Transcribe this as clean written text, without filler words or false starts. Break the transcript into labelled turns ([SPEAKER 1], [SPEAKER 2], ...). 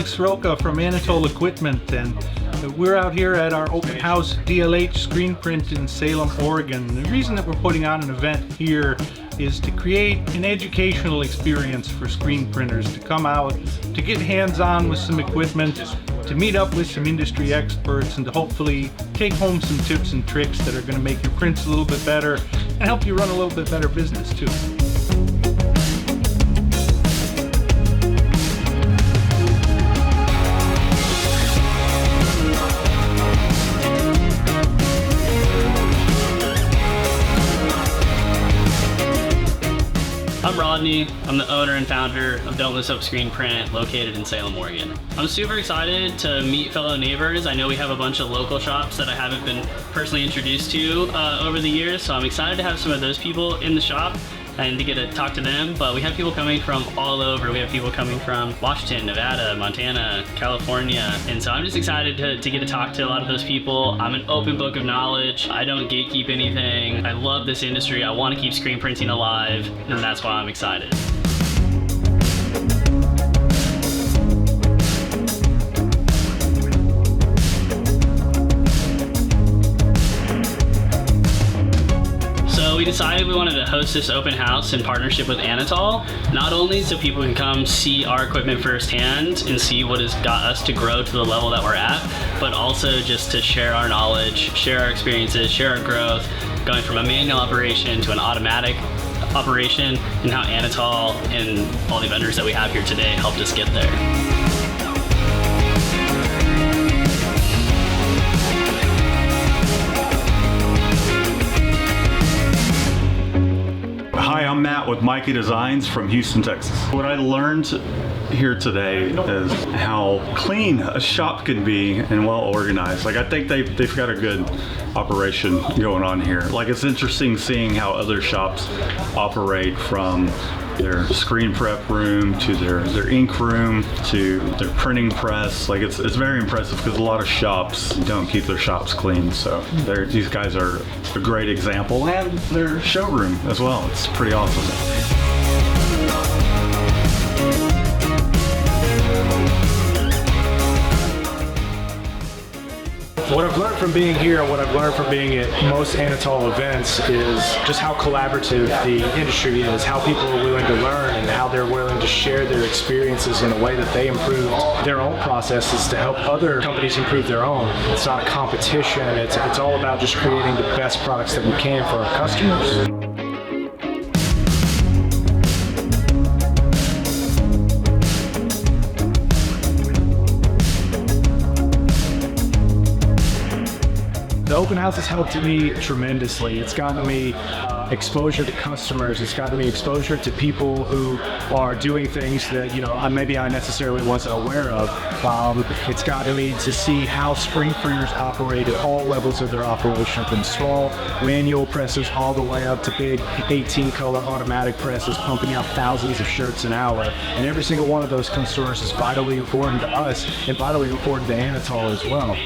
[SPEAKER 1] Alex Roca from Anatol Equipment, and we're out here at our open house DLH screen print in Salem, Oregon. The reason that we're putting on an event here is to create an educational experience for screen printers, to come out, to get hands-on with some equipment, to meet up with some industry experts, and to hopefully take home some tips and tricks that are going to make your prints a little bit better and help you run a little bit better business too.
[SPEAKER 2] I'm Rodney. I'm the owner and founder of Don't List Up Screen Print, located in Salem, Oregon. I'm super excited to meet fellow neighbors. I know we have a bunch of local shops that I haven't been personally introduced to over the years, so I'm excited to have some of those people in the shop and to get to talk to them. But we have people coming from all over. We have people coming from Washington, Nevada, Montana, California. And so I'm just excited to get to talk to a lot of those people. I'm an open book of knowledge. I don't gatekeep anything. I love this industry. I want to keep screen printing alive, and that's why I'm excited. We decided we wanted to host this open house in partnership with Anatol, not only so people can come see our equipment firsthand and see what has got us to grow to the level that we're at, but also just to share our knowledge, share our experiences, share our growth, going from a manual operation to an automatic operation, and how Anatol and all the vendors that we have here today helped us get there.
[SPEAKER 3] Hi, I'm Matt with Mikey Designs from Houston, Texas. What I learned here today is how clean a shop can be and well organized. Like, I think they've got a good operation going on here. Like, it's interesting seeing how other shops operate, from their screen prep room to their ink room to their printing press. Like, it's very impressive because a lot of shops don't keep their shops clean. So these guys are a great example, and their showroom as well. It's pretty awesome.
[SPEAKER 4] What I've learned from being here and what I've learned from being at most Anatol events is just how collaborative the industry is, how people are willing to learn, and how they're willing to share their experiences in a way that they improve their own processes to help other companies improve their own. It's not a competition, it's all about just creating the best products that we can for our customers. The open house has helped me tremendously. It's gotten me exposure to customers. It's gotten me exposure to people who are doing things that, maybe I necessarily wasn't aware of. It's gotten me to see how screen printers operate at all levels of their operation, from small manual presses all the way up to big 18-color automatic presses pumping out thousands of shirts an hour. And every single one of those customers is vitally important to us and vitally important to Anatol as well.